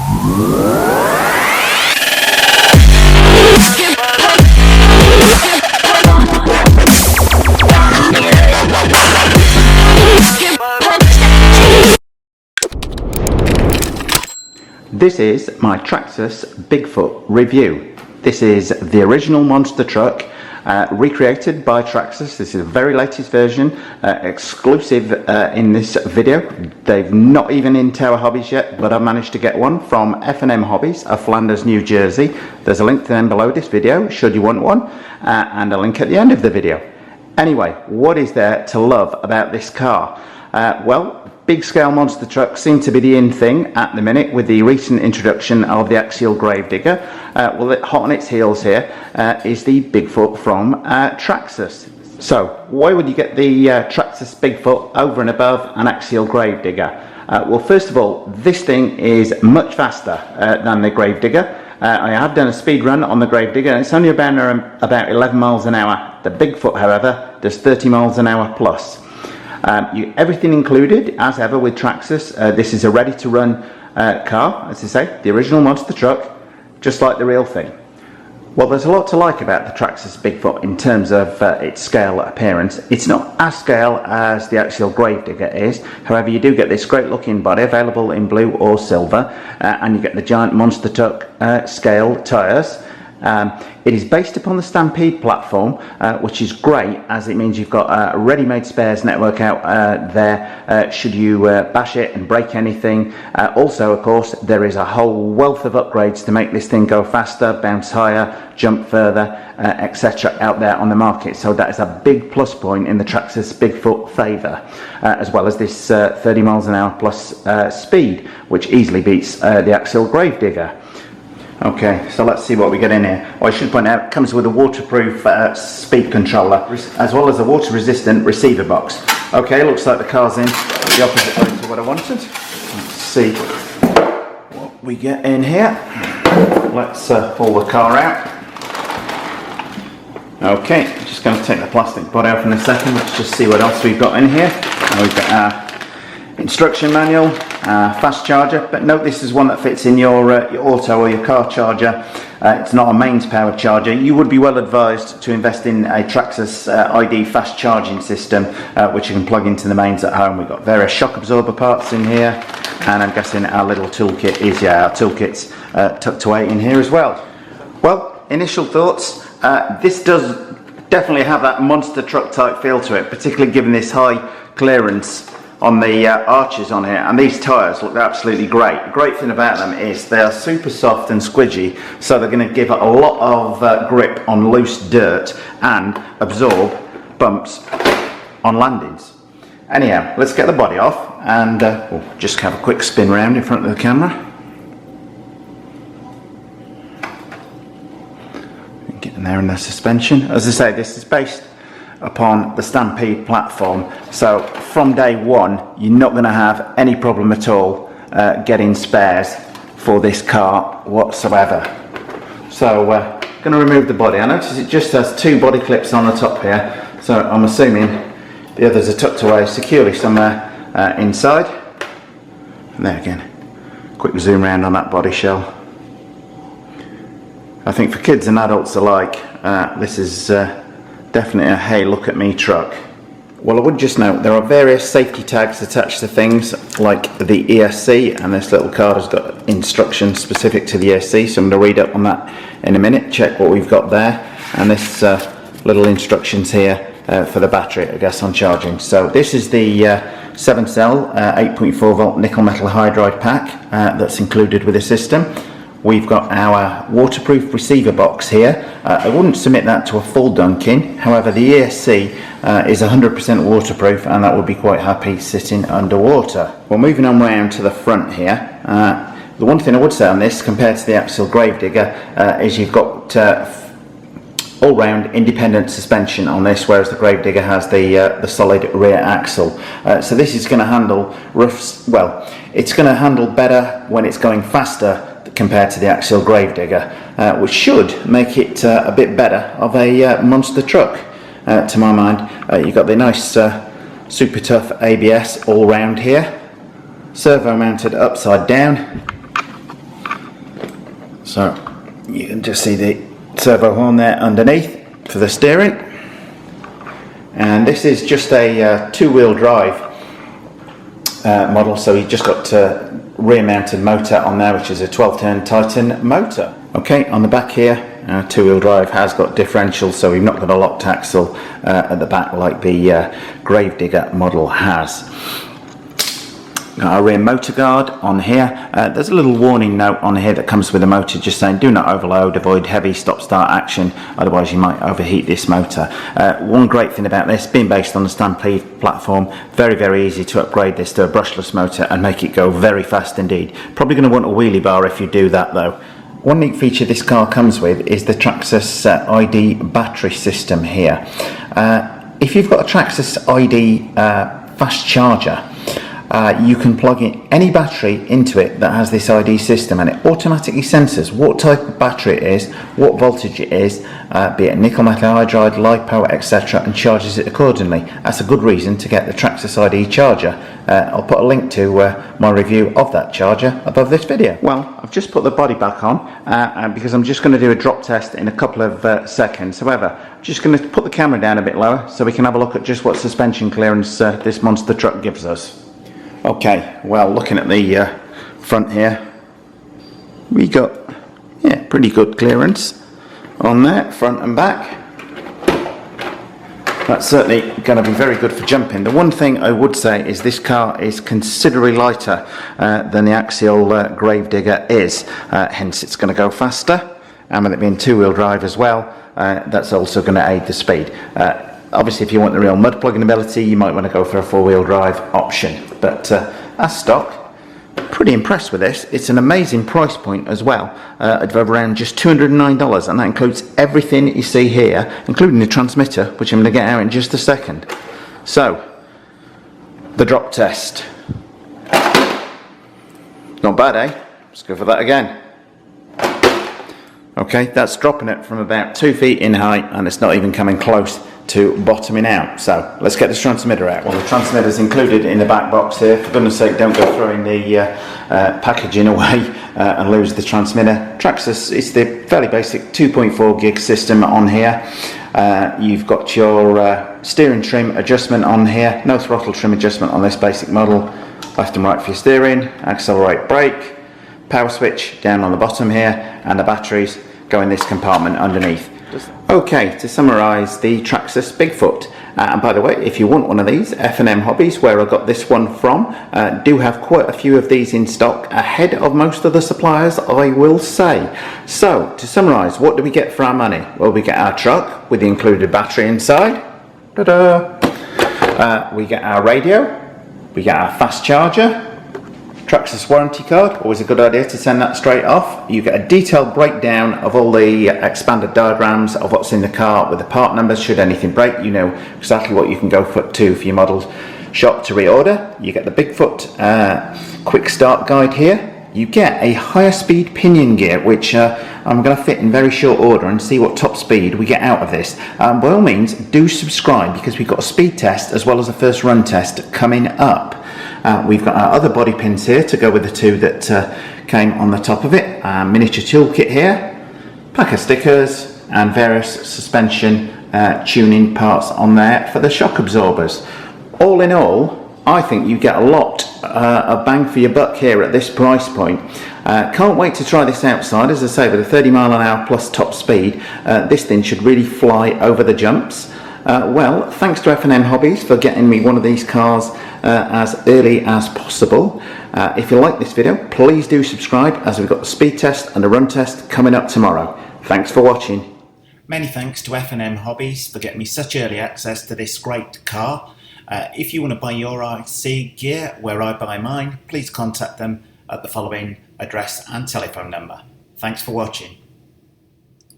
This is my Traxxas Bigfoot review. This is the original monster truck recreated by Traxxas. This is the very latest version, exclusive in this video. They've not even in Tower Hobbies yet, but I've managed to get one from F&M Hobbies of Flanders, New Jersey. There's a link to them below this video should you want one, and a link at the end of the video. Anyway, what is there to love about this car? Well, big scale monster trucks seem to be the in thing at the minute with the recent introduction of the Axial Grave Digger. Well, hot on its heels here is the Bigfoot from Traxxas. So why would you get the Traxxas Bigfoot over and above an Axial Grave Digger? Well, first of all, this thing is much faster than the Grave Digger. I have done a speed run on the Grave Digger and it's only about 11 miles an hour. The Bigfoot, however, does 30 miles an hour plus. Everything included, as ever with Traxxas. This is a ready-to-run car, as I say, the original monster truck, just like the real thing. Well, there's a lot to like about the Traxxas Bigfoot in terms of its scale appearance. It's not as scale as the Axial Grave Digger is. However, you do get this great-looking body available in blue or silver, and you get the giant monster truck scale tyres. It is based upon the Stampede platform, which is great as it means you've got a ready-made spares network out there should you bash it and break anything. Also, of course, there is a whole wealth of upgrades to make this thing go faster, bounce higher, jump further, etc. out there on the market. So that is a big plus point in the Traxxas Bigfoot favour, as well as this 30 miles an hour plus speed, which easily beats the Axial Grave Digger. Okay, so let's see what we get in here. Oh, I should point out, it comes with a waterproof speed controller, as well as a water-resistant receiver box. Okay, looks like the car's in the opposite way to what I wanted. Let's see what we get in here. Let's pull the car out. Okay, just going to take the plastic body off in a second. Let's just see what else we've got in here. We've got our instruction manual, fast charger, but note this is one that fits in your auto or your car charger. It's not a mains powered charger. You would be well advised to invest in a Traxxas ID fast charging system, which you can plug into the mains at home. We've got various shock absorber parts in here, and I'm guessing our little toolkit is, our toolkit's tucked away in here as well. Well, initial thoughts, this does definitely have that monster truck type feel to it, particularly given this high clearance on the arches on here, and these tyres look absolutely great. The great thing about them is they are super soft and squidgy, so they're going to give it a lot of grip on loose dirt and absorb bumps on landings. Anyhow, let's get the body off and we'll just have a quick spin round in front of the camera. Get in there in the suspension. As I say, this is based upon the Stampede platform, so from day one you're not going to have any problem at all getting spares for this car whatsoever. So going to remove the body. I notice it just has two body clips on the top here, so I'm assuming the others are tucked away securely somewhere inside. And there again, quick zoom round on that body shell. I think for kids and adults alike, this is definitely a hey look at me truck. Well, I would just note there are various safety tags attached to things like the ESC, and this little card has got instructions specific to the ESC, so I'm going to read up on that in a minute, check what we've got there, and this little instructions here for the battery, I guess, on charging. So this is the 7-cell 8.4 volt nickel metal hydride pack that's included with the system. We've got our waterproof receiver box here. I wouldn't submit that to a full dunking, however the ESC is 100% waterproof and that would be quite happy sitting underwater. Well, moving on round to the front here, the one thing I would say on this compared to the Axial Grave Digger is you've got all-round independent suspension on this, whereas the Grave Digger has the solid rear axle. So this is going to handle it's going to handle better when it's going faster compared to the Axial Grave Digger, which should make it a bit better of a monster truck to my mind. You've got the nice super tough ABS all round here, servo mounted upside down, So you can just see the servo horn there underneath for the steering, and this is just a two-wheel drive model, so you've just got a rear mounted motor on there, which is a 12-turn Titan motor. Okay, on the back here, two-wheel drive has got differentials, so we've not got a locked axle at the back like the Grave Digger model has. Got our rear motor guard on here. There's a little warning note on here that comes with the motor just saying do not overload, avoid heavy stop-start action, otherwise you might overheat this motor. One great thing about this, being based on the Stampede platform, very easy to upgrade this to a brushless motor and make it go very fast indeed. Probably going to want a wheelie bar if you do that though. One neat feature this car comes with is the Traxxas ID battery system here. If you've got a Traxxas ID fast charger, you can plug in any battery into it that has this ID system, and it automatically senses what type of battery it is, what voltage it is, be it nickel metal hydride, LiPo, etc., and charges it accordingly. That's a good reason to get the Traxxas ID charger. I'll put a link to my review of that charger above this video. Well, I've just put the body back on because I'm just going to do a drop test in a couple of seconds. However, I'm just going to put the camera down a bit lower so we can have a look at just what suspension clearance this monster truck gives us. Okay, well, looking at the front here, we got pretty good clearance on there, front and back. That's certainly going to be very good for jumping. The one thing I would say is this car is considerably lighter than the Axial Grave Digger is, hence it's going to go faster, and with it being two-wheel drive as well, that's also going to aid the speed. Obviously, if you want the real mud plugging ability, you might want to go for a four-wheel drive option. But as stock, pretty impressed with this. It's an amazing price point as well, at around just $209, and that includes everything you see here, including the transmitter, which I'm going to get out in just a second. So, the drop test. Not bad, eh? Let's go for that again. Okay, that's dropping it from about 2 feet in height, and it's not even coming close to bottoming out. So let's get this transmitter out. Well, the transmitter is included in the back box here. For goodness sake, don't go throwing the packaging away and lose the transmitter. Traxxas is the fairly basic 2.4 gig system on here. You've got your steering trim adjustment on here. No throttle trim adjustment on this basic model. Left and right for your steering, accelerate, brake, power switch down on the bottom here, and the batteries go in this compartment underneath. Okay, to summarise the Traxxas Bigfoot, and by the way, if you want one of these, F&M Hobbies, where I got this one from, do have quite a few of these in stock, ahead of most of the suppliers, I will say. So, to summarise, what do we get for our money? Well, we get our truck with the included battery inside, ta-da! We get our radio, we get our fast charger, Traxxas warranty card, always a good idea to send that straight off. You get a detailed breakdown of all the expanded diagrams of what's in the car with the part numbers. Should anything break, you know exactly what you can go to for your model shop to reorder. You get the Bigfoot quick start guide here. You get a higher speed pinion gear, which I'm going to fit in very short order and see what top speed we get out of this. By all means, do subscribe, because we've got a speed test as well as a first run test coming up. We've got our other body pins here to go with the two that came on the top of it. Miniature toolkit here, pack of stickers, and various suspension tuning parts on there for the shock absorbers. All in all, I think you get a lot of bang for your buck here at this price point. Can't wait to try this outside. As I say, with a 30 mile an hour plus top speed, this thing should really fly over the jumps. Well, thanks to F&M Hobbies for getting me one of these cars as early as possible. If you like this video, please do subscribe, as we've got the speed test and the run test coming up tomorrow. Thanks for watching. Many thanks to F&M Hobbies for getting me such early access to this great car. If you want to buy your RC gear where I buy mine, please contact them at the following address and telephone number. Thanks for watching.